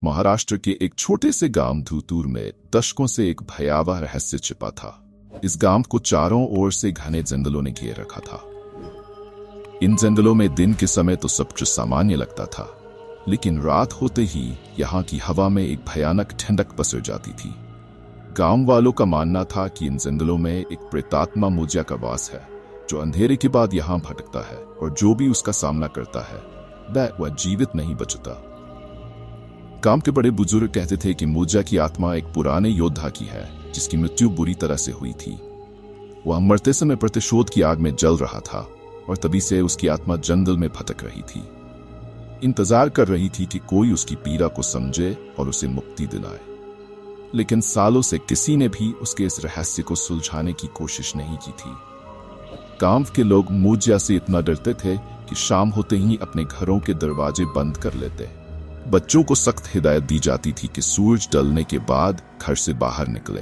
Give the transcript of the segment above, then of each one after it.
महाराष्ट्र के एक छोटे से गांव धूतूर में दशकों से एक भयावह रहस्य छिपा था। इस गांव को चारों ओर से घने जंगलों ने घेर रखा था। इन जंगलों में दिन के समय तो सब कुछ सामान्य लगता था, लेकिन रात होते ही यहाँ की हवा में एक भयानक ठंडक पसर जाती थी। गांव वालों का मानना था कि इन जंगलों में एक प्रेतात्मा मोजिया का वास है, जो अंधेरे के बाद यहाँ भटकता है और जो भी उसका सामना करता है वह जीवित नहीं बचता। गांव के बड़े बुजुर्ग कहते थे कि मोजिया की आत्मा एक पुराने योद्धा की है, जिसकी मृत्यु बुरी तरह से हुई थी। वह मरते समय प्रतिशोध की आग में जल रहा था और तभी से उसकी आत्मा जंगल में भटक रही थी। इंतजार कर रही थी कि कोई उसकी पीड़ा को समझे और उसे मुक्ति दिलाए। लेकिन सालों से किसी ने भी उसके इस रहस्य को सुलझाने की कोशिश नहीं की थी। गांव के लोग मोजिया से इतना डरते थे कि शाम होते ही अपने घरों के दरवाजे बंद कर लेते। बच्चों को सख्त हिदायत दी जाती थी कि सूरज ढलने के बाद घर से बाहर निकले,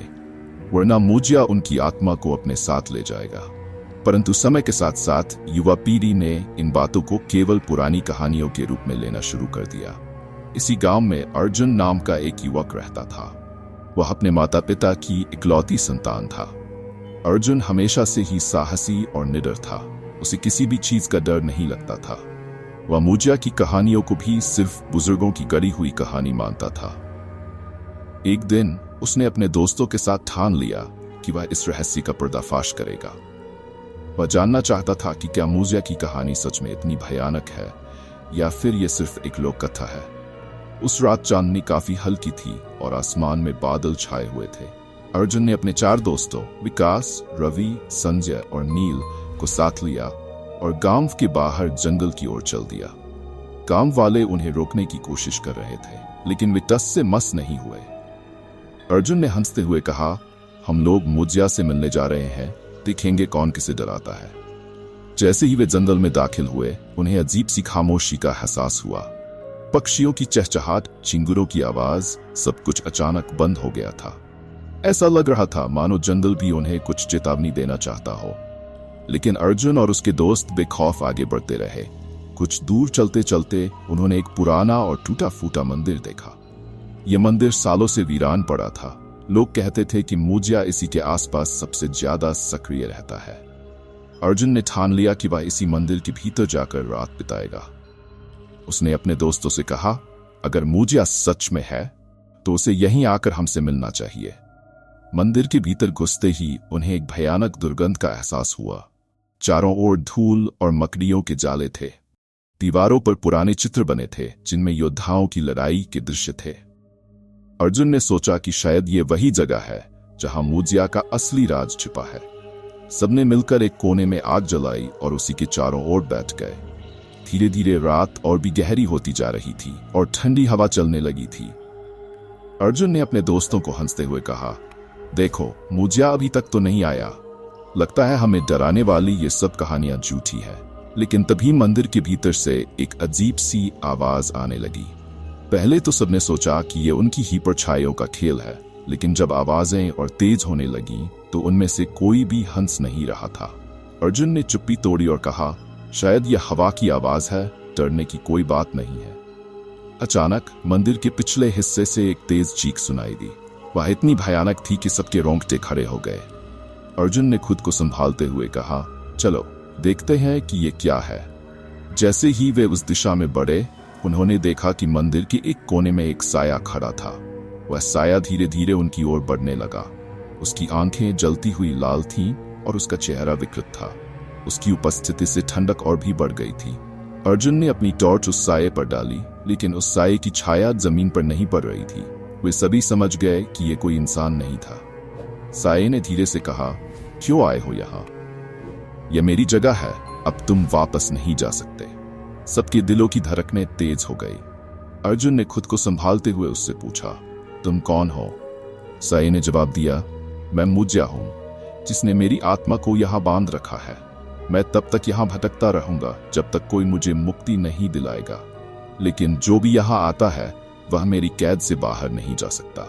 वरना मोजिया उनकी आत्मा को अपने साथ ले जाएगा। परंतु समय के साथ साथ युवा पीढ़ी ने इन बातों को केवल पुरानी कहानियों के रूप में लेना शुरू कर दिया। इसी गांव में अर्जुन नाम का एक युवक रहता था। वह अपने माता पिता की इकलौती संतान था। अर्जुन हमेशा से ही साहसी और निडर था। उसे किसी भी चीज का डर नहीं लगता था। वह मोजिया की कहानियों को भी सिर्फ बुजुर्गों की गढ़ी हुई कहानी मानता था। एक दिन उसने अपने दोस्तों के साथ ठान लिया कि वह इस रहस्य का पर्दाफाश करेगा। वह जानना चाहता था कि क्या मोजिया की कहानी सच में इतनी भयानक है या फिर यह सिर्फ एक लोक कथा है। उस रात चांदनी काफी हल्की थी और आसमान में बादल छाए हुए थे। अर्जुन ने अपने 4 दोस्तों विकास, रवि, संजय और नील को साथ लिया और गांव के बाहर जंगल की ओर चल दिया। गांव वाले उन्हें रोकने की कोशिश कर रहे थे, लेकिन वे टस से मस नहीं हुए। अर्जुन ने हंसते हुए कहा, हम लोग मोजिया से मिलने जा रहे हैं, देखेंगे कौन किसे डराता है। जैसे ही वे जंगल में दाखिल हुए, उन्हें अजीब सी खामोशी का एहसास हुआ। पक्षियों की चहचहाट, चिंगुरों की आवाज, सब कुछ अचानक बंद हो गया था। ऐसा लग रहा था मानो जंगल भी उन्हें कुछ चेतावनी देना चाहता हो। लेकिन अर्जुन और उसके दोस्त बेखौफ आगे बढ़ते रहे। कुछ दूर चलते चलते उन्होंने एक पुराना और टूटा फूटा मंदिर देखा। यह मंदिर सालों से वीरान पड़ा था। लोग कहते थे कि मोजिया इसी के आसपास सबसे ज्यादा सक्रिय रहता है। अर्जुन ने ठान लिया कि वह इसी मंदिर के भीतर जाकर रात बिताएगा। उसने अपने दोस्तों से कहा, अगर मोजिया सच में है तो उसे यहीं आकर हमसे मिलना चाहिए। मंदिर के भीतर घुसते ही उन्हें एक भयानक दुर्गंध का एहसास हुआ। चारों ओर धूल और मकड़ियों के जाले थे। दीवारों पर पुराने चित्र बने थे जिनमें योद्धाओं की लड़ाई के दृश्य थे। अर्जुन ने सोचा कि शायद ये वही जगह है जहां मोजिया का असली राज छिपा है। सबने मिलकर एक कोने में आग जलाई और उसी के चारों ओर बैठ गए। धीरे धीरे रात और भी गहरी होती जा रही थी और ठंडी हवा चलने लगी थी। अर्जुन ने अपने दोस्तों को हंसते हुए कहा, देखो, मोजिया अभी तक तो नहीं आया। लगता है हमें डराने वाली ये सब कहानियां झूठी है। लेकिन तभी मंदिर के भीतर से एक अजीब सी आवाज आने लगी। पहले तो सबने सोचा कि ये उनकी ही परछाइयों का खेल है, लेकिन जब आवाजें और तेज होने लगी तो उनमें से कोई भी हंस नहीं रहा था। अर्जुन ने चुप्पी तोड़ी और कहा, शायद यह हवा की आवाज है, डरने की कोई बात नहीं है। अचानक मंदिर के पिछले हिस्से से एक तेज चीख सुनाई दी। वह इतनी भयानक थी कि सबके रोंगटे खड़े हो गए। अर्जुन ने खुद को संभालते हुए कहा, चलो देखते हैं कि ये क्या है। जैसे ही वे उस दिशा में बढ़े, उन्होंने देखा कि मंदिर के एक कोने में एक साया खड़ा था। वह साया धीरे धीरे उनकी ओर बढ़ने लगा। उसकी आंखें जलती हुई लाल थीं और उसका चेहरा विकृत था। उसकी उपस्थिति से ठंडक और भी बढ़ गई थी। अर्जुन ने अपनी टॉर्च उस साये पर डाली, लेकिन उस साये की छाया जमीन पर नहीं पड़ रही थी। वे सभी समझ गए कि यह कोई इंसान नहीं था। साये ने धीरे से कहा, क्यों आए हो यहाँ? यह मेरी जगह है, अब तुम वापस नहीं जा सकते। सबके दिलों की धड़कनें तेज हो गई। अर्जुन ने खुद को संभालते हुए उससे पूछा, तुम कौन हो? साये ने जवाब दिया, मैं मोजिया हूं, जिसने मेरी आत्मा को यहाँ बांध रखा है। मैं तब तक यहाँ भटकता रहूंगा जब तक कोई मुझे मुक्ति नहीं दिलाएगा। लेकिन जो भी यहाँ आता है वह मेरी कैद से बाहर नहीं जा सकता।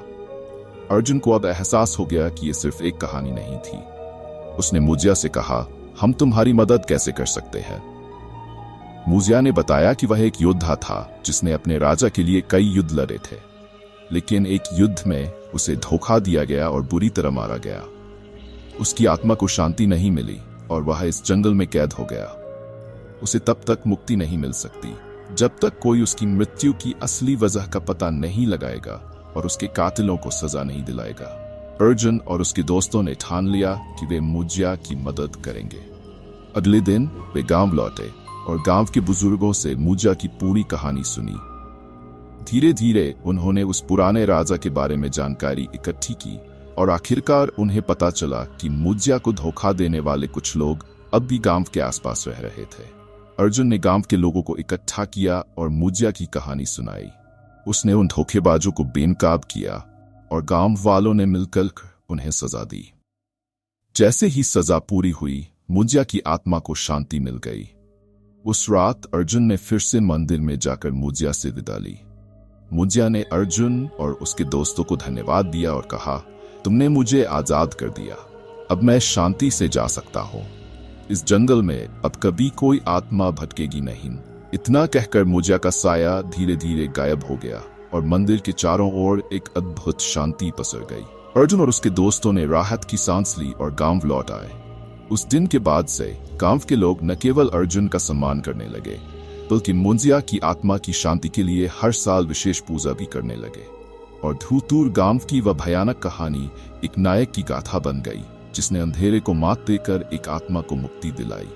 अर्जुन को अब एहसास हो गया कि यह सिर्फ एक कहानी नहीं थी। उसने मोजिया से कहा, हम तुम्हारी मदद कैसे कर सकते हैं? मोजिया ने बताया कि वह एक योद्धा था जिसने अपने राजा के लिए कई युद्ध लड़े थे। लेकिन एक युद्ध में उसे धोखा दिया गया और बुरी तरह मारा गया। उसकी आत्मा को शांति नहीं मिली और वह इस जंगल में कैद हो गया। उसे तब तक मुक्ति नहीं मिल सकती जब तक कोई उसकी मृत्यु की असली वजह का पता नहीं लगाएगा और उसके कातिलों को सजा नहीं दिलाएगा। अर्जुन और उसके दोस्तों ने ठान लिया कि वे मुजिया की मदद करेंगे। अगले दिन वे गांव लौटे और गांव के बुजुर्गों से मुजिया की पूरी कहानी सुनी। धीरे धीरे उन्होंने उस पुराने राजा के बारे में जानकारी इकट्ठी की और आखिरकार उन्हें पता चला कि मुजिया को धोखा देने वाले कुछ लोग अब भी गांव के आसपास रह रहे थे। अर्जुन ने गांव के लोगों को इकट्ठा किया और मुजिया की कहानी सुनाई। उसने उन धोखेबाजों को बेनकाब किया और गांव वालों ने मिलकर उन्हें सजा दी। जैसे ही सजा पूरी हुई, मुजिया की आत्मा को शांति मिल गई। उस रात अर्जुन ने फिर से मंदिर में जाकर मुजिया से विदा ली। मुजिया ने अर्जुन और उसके दोस्तों को धन्यवाद दिया और कहा, तुमने मुझे आजाद कर दिया, अब मैं शांति से जा सकता हूँ। इस जंगल में अब कभी कोई आत्मा भटकेगी नहीं। इतना कहकर मुजिया का साया धीरे धीरे गायब हो गया और मंदिर के चारों ओर एक अद्भुत शांति पसर गई। अर्जुन और उसके दोस्तों ने राहत की सांस ली और गांव लौट आए। उस दिन के बाद से गांव के लोग न केवल अर्जुन का सम्मान करने लगे, बल्कि मुजिया की आत्मा की शांति के लिए हर साल विशेष पूजा भी करने लगे। और धूतूर गांव की वह भयानक कहानी एक नायक की गाथा बन गई, जिसने अंधेरे को मात देकर एक आत्मा को मुक्ति दिलाई।